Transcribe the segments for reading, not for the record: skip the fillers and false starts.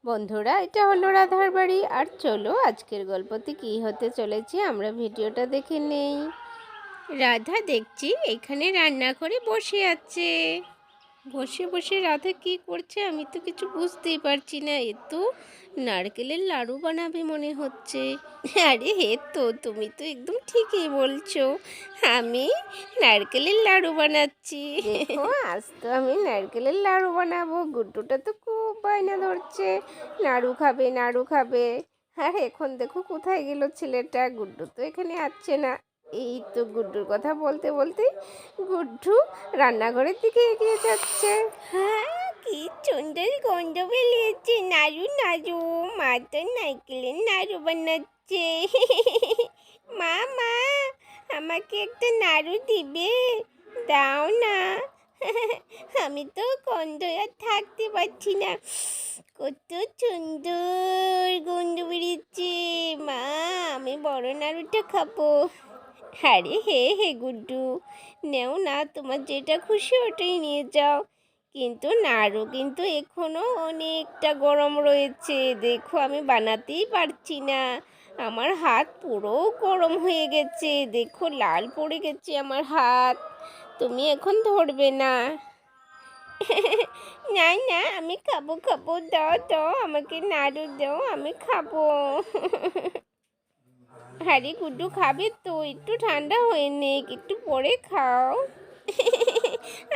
বন্ধুরা, এটা হলো রাধার বাড়ি। আর চলো আজকের গল্পতে কী হতে চলেছে আমরা ভিডিওটা দেখে নেই। রাধা দেখছি এখানে রান্না করে বসে আছে। বসে বসে রাধা কি করছে আমি তো কিছু বুঝতেই পারছি না। এ তো নারকেলের লাড়ু বানাবে মনে হচ্ছে। আরে হে, তো তুমি তো একদম ঠিকই বলছো, আমি নারকেলের লাড়ু বানাচ্ছি। দেখো, আজ তো আমি নারকেলের লাড়ু বানাবো। গুড্ডুটা তো খুব বায়না ধরছে, নাড়ু খাবে নাড়ু খাবে। আর এখন দেখো কোথায় গেল ছেলেটা। গুড্ডু তো এখানে আসছে না। এই তো গুড্ডুর কথা বলতে বলতে গুড্ডু রান্নাঘরের দিকে এগিয়ে যাচ্ছে। হ্যাঁ, কি সুন্দর গন্ধ বেরিয়েছে। নাড়ু নাড়ু, মা তো নারকেলের নাড়ু বানাচ্ছে। মা মা, আমাকে একটা নাড়ু দিবে? দাও না। আমি তো গন্ধ আর থাকতে পারছি না। কত সুন্দর গন্ধ বেরিয়েছে। মা, আমি বড় নাড়ুটা খাবো। আরে হে হে গুড্ডু, নেও না, তোমার যেটা খুশি ওটাই নিয়ে যাও। কিন্তু নাড়ু কিন্তু এখনো অনেকটা গরম রয়েছে। দেখো, আমি বানাতেই পারছি না। আমার হাত পুরো গরম হয়ে গেছে। দেখো, লাল পড়ে গেছে আমার হাত। তুমি এখন ধরবে না। না না, আমি খাবো খাবো, দাও দাও, আমাকে নাড়ু দাও, আমি খাবো। হ্যারি গুড্ডু, খাবে তো? একটু ঠান্ডা হয়ে নেক, একটু পরে খাও।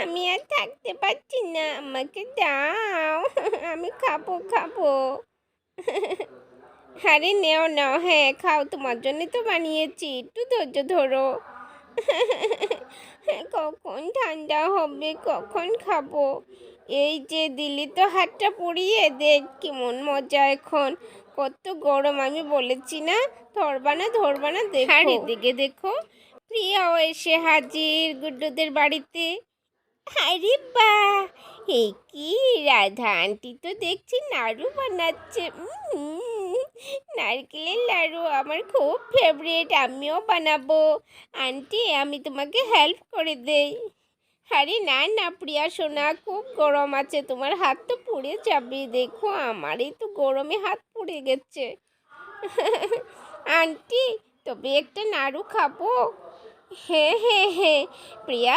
আমি আর থাকতে পারছি না, আমাকে দাও, আমি খাবো খাবো। আরে নেও নাও, হ্যাঁ খাও, তোমার জন্য তো বানিয়েছি, একটু ধৈর্য ধরো। কখন ঠান্ডা হবে, কখন খাবো? এই যে দিলি তো হাতটা পুড়িয়ে, দেখ কেমন মজা এখন। কত গরম, আমি বলেছি না ধরবা না ধরবা না। দেখো, আর এদিকে দেখো, প্রিয়াও এসে হাজির গুড্ডুদের বাড়িতে। আরে বাহ, এই কি, রাধা আন্টি তো দেখছি নাড়ু বানাচ্ছে। নারকেলের লাড়ু আমার খুব ফেভারিট, আমিও বানাবো। আন্টি, আমি তোমাকে হেল্প করে দেই। আরে না না প্রিয়া সোনা, খুব গরম আছে, তোমার হাত তো পুড়ে যাবে। দেখো, আমারই তো গরমে হাত পুড়ে গেছে। আন্টি, তবে একটা নাড়ু খাবো? হ্যাঁ হ্যাঁ হ্যাঁ, প্রিয়া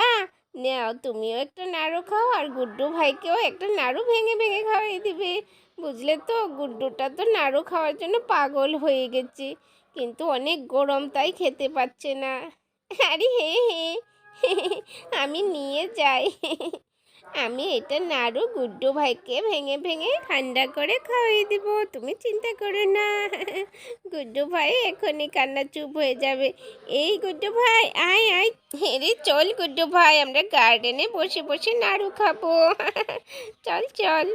নাও, তুমিও একটা নাড়ু খাও, আর গুড্ডু ভাইকেও একটা নাড়ু ভেঙে ভেঙে খাওয়াই দিবে। বুঝলে তো, গুড্ডুটা তো নাড়ু খাওয়ার জন্য পাগল হয়ে গেছে, কিন্তু অনেক গরম তাই খেতে পাচ্ছে না। আরে হ্যাঁ হ্যাঁ, আমি নিয়ে যাই। আমি এটা নাড়ু গুড্ডু ভাইকে ভেঙে ভেঙে ঠান্ডা করে খাওয়াই দিব, তুমি চিন্তা করো না। গুড্ডু ভাই এখনই কান্না চুপ হয়ে যাবে। এই গুড্ডু ভাই, আয় আয়। হেরে চল গুড্ডু ভাই, আমরা গার্ডেনে বসে বসে নাড়ু খাবো। চল চল।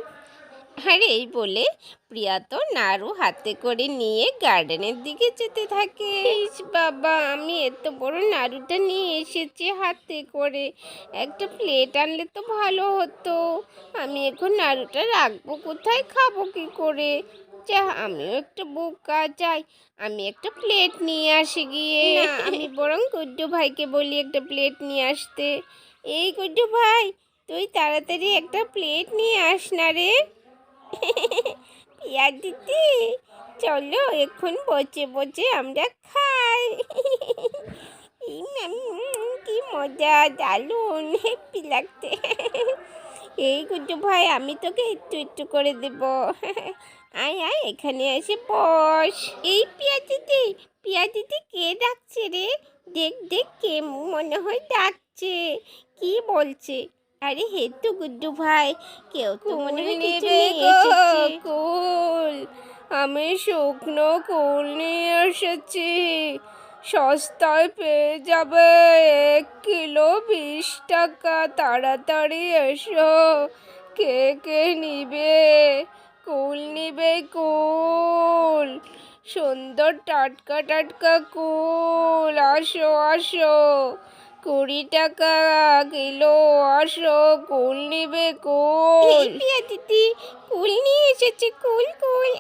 আরে এই বলে প্রিয়া তো নাড়ু হাতে করে নিয়ে গার্ডেনের দিকে যেতে থাকে। ইস বাবা, আমি এত বড় নাড়ুটা নিয়ে এসেছি হাতে করে, একটা প্লেট আনলে তো ভালো হতো। আমি এখন নাড়ুটা রাখবো কোথায়, খাবো কি করে? যা, আমিও একটা বোকা, যাই আমি একটা প্লেট নিয়ে আসি গিয়ে। না, আমি বরং গুড্ডু ভাইকে বলি একটা প্লেট নিয়ে আসতে। এই গুড্ডু ভাই, তুই তাড়াতাড়ি একটা প্লেট নিয়ে আস না রে। পিয়া দিদি, চলো এখন বসে বসে আমরা খাই। কি মজা, দারুণ হ্যাপি লাগতে। এই গুড্ডু ভাই, আমি তোকে একটু একটু করে দেব। আয় আয়, এখানে এসে বস। এই পিয়া দিদি, পিয়া দিদি কে ডাকছে রে? দেখ দেখ, কে মনে হয় ডাকছে। কি বলছে? আরে হে তো গুড্ডু ভাই, কেউ তো মনে হয় কিছু নিয়ে এসেছে। কুল, আমি শুকনো কুল নিয়ে এসেছি, সস্তায় পেয়ে যাবে, 1 কিলো 20 টাকা। তাড়াতাড়ি এসো, কে কে নিবে? কুল নিবে? কুল, সুন্দর টাটকা টাটকা কুল, আসো আসো, 20 টাকা কিলো, আসো, কুল নিবে কুল। পিয়া দিদি, কুল নিয়ে এসেছে, কুল কুল।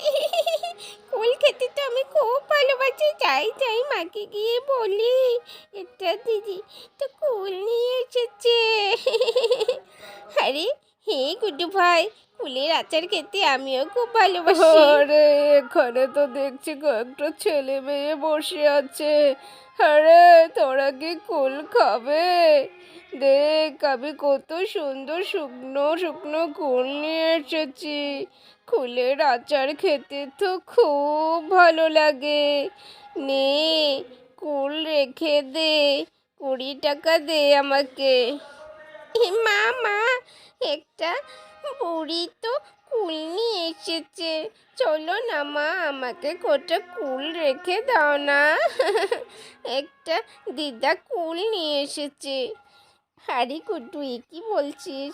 কুল খেতে তো আমি খুব ভালোবাসি, যাই যাই মাকে গিয়ে বলি একটা দিদি তো কুল নিয়ে এসেছে। আরে হে গুড্ডু ভাই, কুলের আচার খেতে আমিও খুব ভালোবাসি। আরে এখানে তো দেখছি কয়েকটা ছেলে মেয়ে বসে আছে। আরে তোরা কি কুল খাবে? দেখ আমি কত সুন্দর শুকনো শুকনো কুল নিয়ে এসেছি। কুলের আচার খেতে তো খুব ভালো লাগে। নে কুল রেখে দে, 20 টাকা দে আমাকে। মা মা, একটা বুড়ি তো কুল নিয়ে এসেছে, চলো না মা, আমাকে কটা কুল রেখে দাও না। একটা দিদা কুল নিয়ে এসেছে। আরে কুটু, এ কি বলছিস?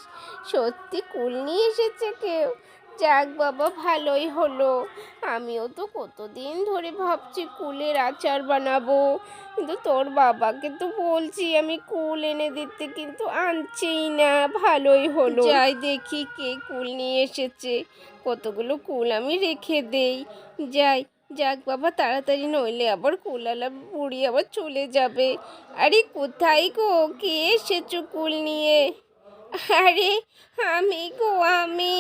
সত্যি কুল নিয়ে এসেছে কেউ? যাক বাবা, ভালোই হলো। আমিও তো কতদিন ধরে ভাবছি কুলের আচার বানাবো, কিন্তু তোর বাবাকে তো বলছি আমি কুল এনে দিতে, কিন্তু আনছেই না। ভালোই হলো, যাই দেখি কে কুল নিয়ে এসেছে। কতগুলো কুল আমি রেখে দেই। যাই, যাক বাবা তাড়াতাড়ি, নইলে আবার কুলওয়ালা বুড়ি আবার চলে যাবে। আরে কোথায় গো, কে এসেছো কুল নিয়ে? আরে আমি গো, আমি।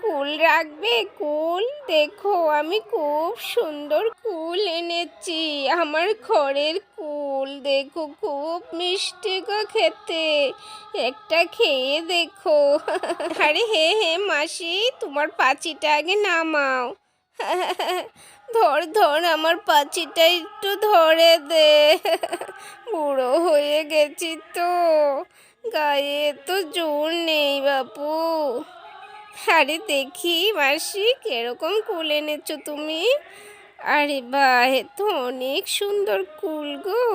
কুল রাখবে? কুল দেখো, আমি খুব সুন্দর কুল এনেছি। আমার ঘরের কুল দেখো, খুব মিষ্টি গো খেতে। একটা খেয়ে দেখো। আরে হে হে মাসি, তোমার পাছিটা আগে নামাও। ধর ধর, আমার পাছিটা একটু ধরে দে। বুড়ো হয়ে গেছি তো, গায়ে তো জোর নেই বাপু। আরে দেখি মাসি, কিরকম কুল এনেছো তুমি? আরে বাহ, এ তো অনেক সুন্দর কুল গো।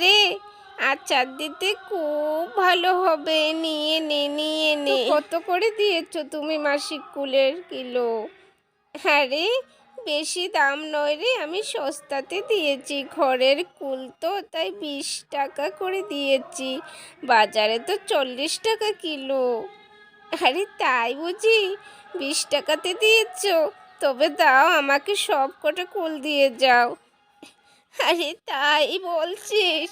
রে, আচার দিতে খুব ভালো হবে, নিয়ে নে নিয়ে নে। কত করে দিয়েছো তুমি মাসিক কুলের কিলো? আরে বেশি দাম নয় রে, আমি সস্তাতে দিয়েছি। ঘরের কুল তো, তাই 20 টাকা করে দিয়েছি। বাজারে তো 40 টাকা কিলো। আরে তাই বুঝি? 20 টাকাতে দিয়েছ? তবে দাও, আমাকে সব কটা কুল দিয়ে যাও। আরে তাই বলছিস?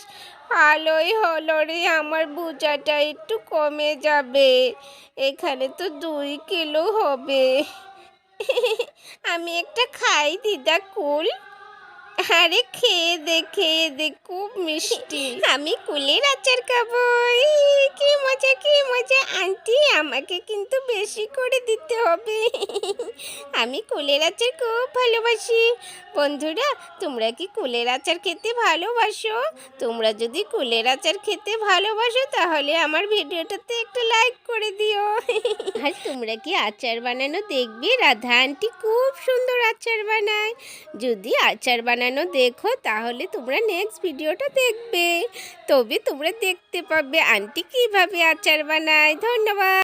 ভালোই হলো রে, আমার বোঝাটা একটু কমে যাবে। এখানে তো 2 কিলো হবে। আমি একটা খাই দিদা কুল। আরে খেয়ে দে, খুব মিষ্টি। আমি কুলের আচার খাবো। কি মজা, কি মজা। আন্টি, আমাকে কিন্তু বেশি করে দিতে হবে। আমি কুলের আচার খুব ভালোবাসি। বন্ধুরা, তোমরা কি কুলের আচার খেতে ভালোবাসো? তোমরা যদি কুলের আচার খেতে ভালোবাসো, তাহলে আমার ভিডিওটাতে একটা লাইক করে দিও। আর তোমরা কি আচার বানানো দেখবে? রাধা আন্টি খুব সুন্দর আচার বানায়। যদি আচার বানানো দেখো, তাহলে তোমরা নেক্সট ভিডিওটা দেখবে, তবে তোমরা দেখতে পাবে আন্টি কিভাবে আচার বানায়। ধন্যবাদ।